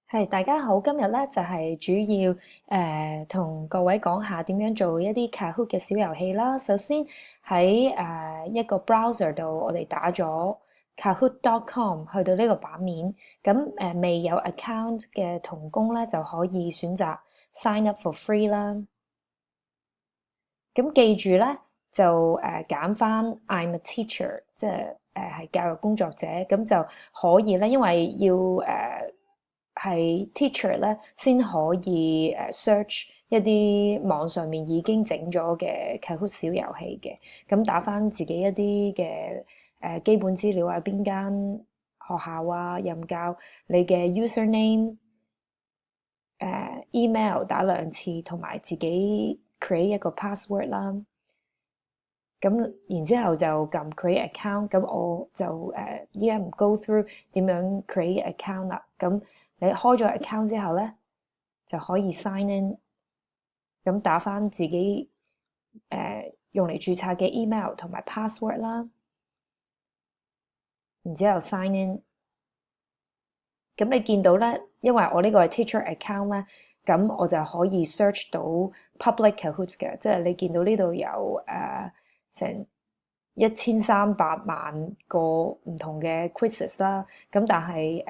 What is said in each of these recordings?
係，大家好，今日咧就係主要同各位講下點樣做一啲 Kahoot 嘅小遊戲啦。首先喺一個 browser 度，我哋打咗 Kahoot.com 去到呢個版面，咁未有 account 嘅同工咧就可以選擇 sign up for free 啦。咁記住咧就揀翻 I'm a teacher，即係教育工作者，咁就可以咧，因為要係 teacher 咧先可以search 一啲網上面已經整咗嘅 Kahoot 小遊戲嘅，咁打翻自己一啲嘅基本資料啊，邊間學校啊，任教你嘅 username、email 打兩次，同埋自己 create 一個 password 啦。咁然之後就撳 create account，咁我就依家唔 go through 點樣 create account 啦。咁你開咗 account 之後咧，就可以 sign in，咁打翻自己用嚟註冊嘅 email 同埋 password 啦，然之後 sign in。咁你見到咧，因為我呢個係 teacher account 咧，咁我就可以 search 到 public Kahoot 嘅，即係你見到呢度有成1300萬個唔同嘅 quizzes 啦。咁但係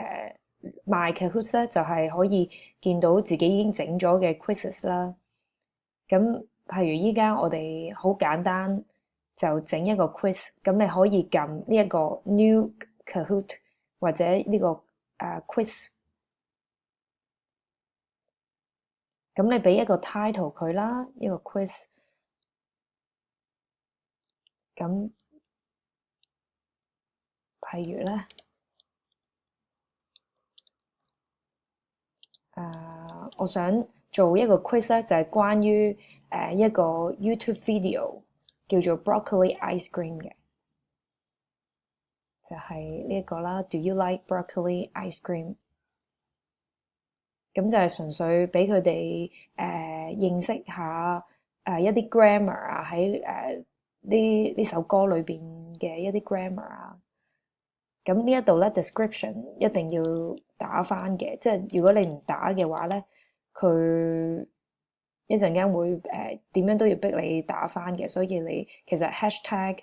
My Kahoot 咧就係可以見到自己已經整咗嘅 quizzes 啦。咁譬如依家我哋好簡單就整一個 quiz，咁你可以撳呢一個 New Kahoot 或者呢個quiz，咁你俾一個 title 佢啦，呢個 quiz，咁譬如咧，我想做一個 quiz 咧，就係關於一個 YouTube video 叫做 Broccoli Ice Cream 嘅，就係呢一個啦。Do you like broccoli ice cream？咁就係純粹俾佢哋認識下一啲 grammar 啊，喺呢首歌裏邊嘅一啲 grammar 啊。咁呢一度咧 description 一定要打翻嘅，即係如果你唔打嘅話咧，佢一陣間會點樣都要逼你打翻嘅，所以你其實 hashtag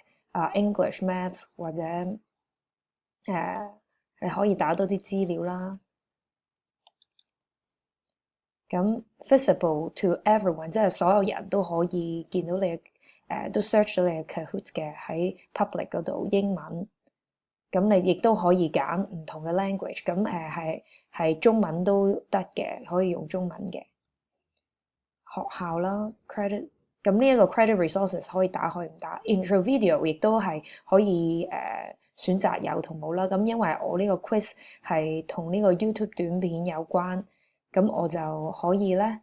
English Maths 或者你可以打多啲資料啦。咁 visible to everyone，即係所有人都可以見到你都 search 到你嘅 Kahoot 嘅喺 public 嗰度英文。咁你亦都可以揀唔同嘅 language，咁係中文都得嘅，可以用中文嘅。學校啦 credit，咁呢一個 credit resources 可以打可以唔打。intro video 亦都係可以選擇有同冇啦。咁因為我呢個 quiz 係同呢個 YouTube 短片有關，咁我就可以咧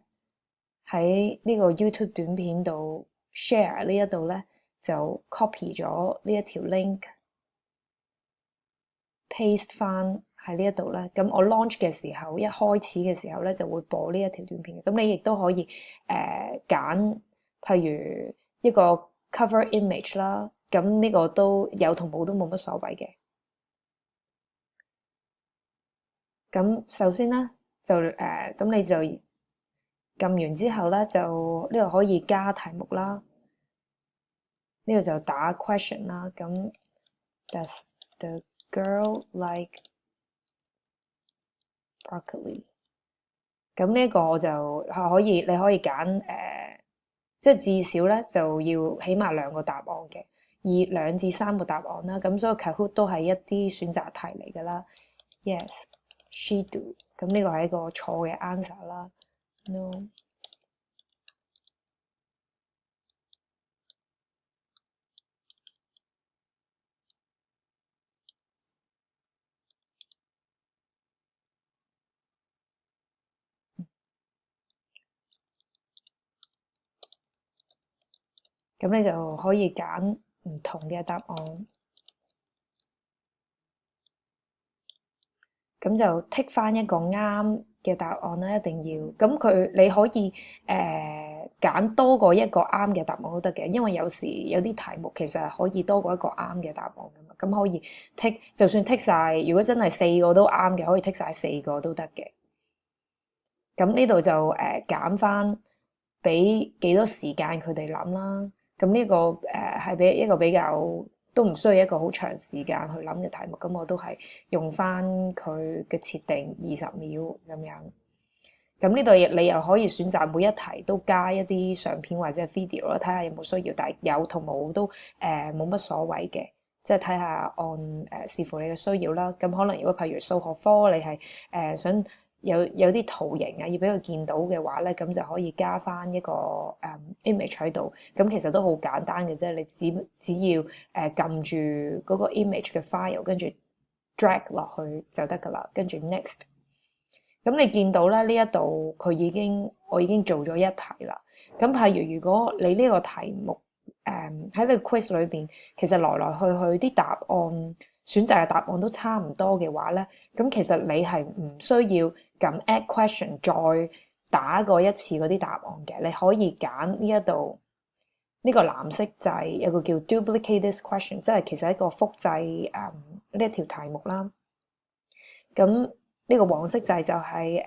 喺呢個 YouTube 短片度 share 呢一度咧就 copy 咗呢一條 link。paste 翻喺呢一度咧，咁我 launch 嘅時候，一開始嘅時候咧就會播呢一條短片。咁你亦都可以揀，譬如一個 cover image 啦，咁呢個都有同冇都冇乜所謂嘅。咁首先咧就咁你就撳完之後咧就呢度可以加題目啦，呢度就打 question 啦。咁 Does the girl like broccoli？咁呢個我就可以，你可以揀即係至少咧就要起碼兩個答案嘅，2至3個答案啦。咁所以 Kahoot 都係一啲選擇題嚟㗎啦。Yes, she do。咁呢個係一個錯嘅 answer 啦。No。咁你就可以揀唔同嘅答案。咁就剔翻一個啱嘅答案啦，一定要。咁你可以揀多過一個啱嘅答案都得嘅，因為有時有啲題目其實係可以多過一個啱嘅答案噶嘛。咁可以剔，就算剔晒，如果真係4個都啱嘅，可以剔晒4個都得嘅。咁呢度就減翻俾幾多時間佢哋諗啦。咁呢個係俾一個比較都唔需要一個好長時間去諗嘅題目。咁我都係用翻佢嘅設定20秒咁樣。咁呢度你又可以選擇每一題都加一啲相片或者 video 啦，睇下有冇需要。但係有同冇都冇乜所謂嘅，即係睇下按視乎你嘅需要啦。咁可能如果譬如數學科你係想有啲圖形啊，要俾佢見到嘅話咧，咁就可以加翻一個image 喺度。咁其實都好簡單嘅啫，你只要撳住嗰個 image 嘅 file，跟住 drag 落去就得噶啦，跟住 next。咁你見到咧，呢一度我已經做咗一題啦。咁譬如如果你呢個題目喺呢個 quiz 裏邊，其實來來去去啲答案選擇嘅答案都差唔多嘅話咧，咁其實你係唔需要撳 add question 再打過一次嗰啲答案嘅。你可以揀呢一度呢個藍色掣，有個叫 duplicate this question，即係其實一個複製呢一條題目啦。咁呢個黃色掣就係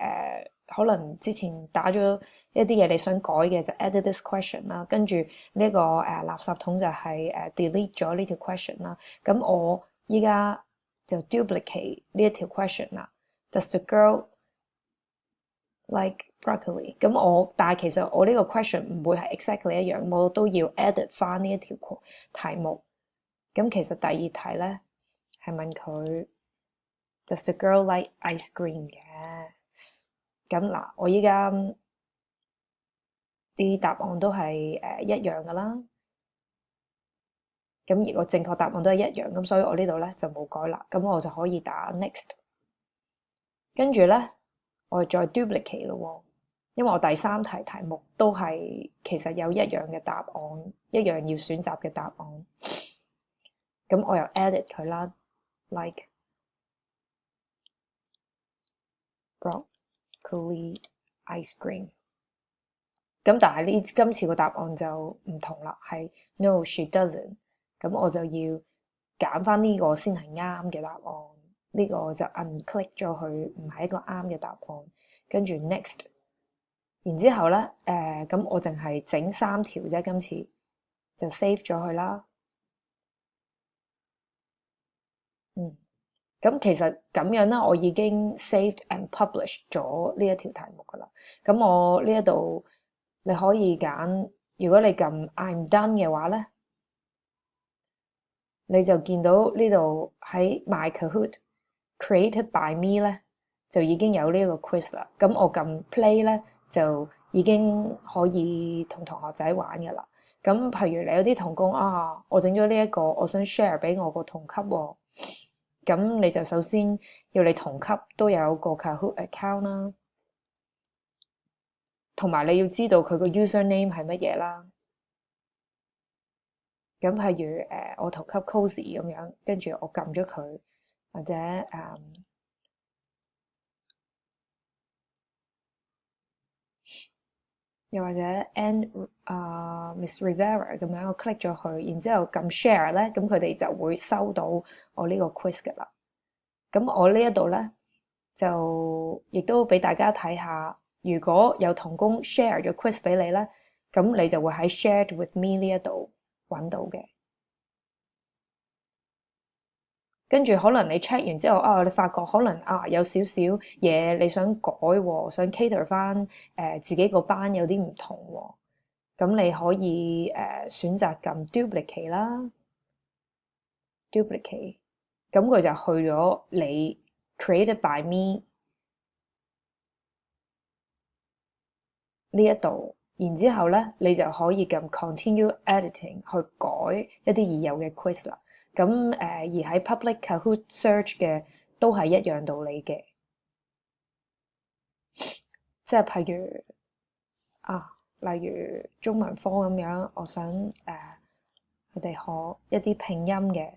可能之前打咗一啲嘢你想改嘅就 edit this question 啦，跟住呢個垃圾桶就係delete 咗呢條 question 啦。咁我依家就 duplicate 呢一條 question 啦。Does the girl like broccoli？ 咁但係其實我呢個 question 唔會係 exactly 一樣，我都要 edit 翻呢一條題目。咁其實第二題咧係問佢Does the girl like ice cream 嘅？咁嗱，我依家啲答案都係一樣噶啦。咁而個正確答案都係一樣，咁所以我呢度咧就冇改啦。咁我就可以打 next。跟住咧，我再 duplicate 咯，因為我第三題題目都係其實有一樣嘅答案，一樣要選擇嘅答案。咁我又 edit 佢啦 ，like broccoli ice cream。咁但係今次個答案就唔同啦，係 No she doesn't。咁我就要揀翻呢個先係啱嘅答案，呢個就 unclick 咗佢，唔係一個啱嘅答案。跟住 next，然之後咧咁我淨係整3條啫，今次就 save 咗佢啦。咁其實咁樣咧，我已經 saved and published 咗呢一條題目噶啦。咁我呢一度你可以揀，如果你撳 I'm done 嘅話咧，你就見到呢度喺 My Kahoot created by me 咧，就已經有呢一個 quiz 啦。咁我撳 play 咧，就已經可以同同學仔玩噶啦。咁譬如你有啲同工啊，我整咗呢一個，我想 share 俾我個同級喎。咁你就首先要你同級都有個 Kahoot account 啦，同埋你要知道佢個 username 係乜嘢啦。咁譬如我同級 Cozy 咁樣，跟住我撳咗佢，或者又或者 Miss Rivera 咁樣，我 click 咗佢，然之後撳 share 咧，咁佢哋就會收到我呢個 quiz 㗎啦。咁我呢一度咧就亦都俾大家睇下，如果有同工 share 咗 quiz 俾你咧，咁你就會喺 shared with me 呢一度揾到嘅。跟住可能你 check 完之後你發覺可能有少少嘢你想改喎，想 cater 翻自己個班有啲唔同喎，咁你可以選擇撳 duplicate 啦 ，duplicate，咁佢就去咗你 created by me 呢一度，然之後咧你就可以撳 continue editing 去改一啲已有嘅 quiz 啦。咁而喺 public Kahoot search 嘅都係一樣道理嘅，即係譬如例如中文科咁樣，我想佢哋學一啲拼音嘅，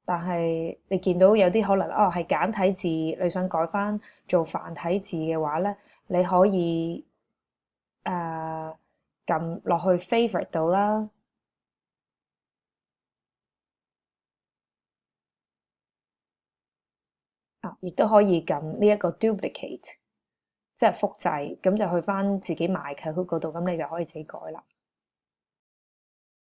但係你見到有啲可能係簡體字，你想改翻做繁體字嘅話咧，你可以撳落去 favorite 度啦。亦都可以撳呢一個 duplicate，即係複製，咁就去翻自己買 Kahoot 嗰度，咁你就可以自己改啦。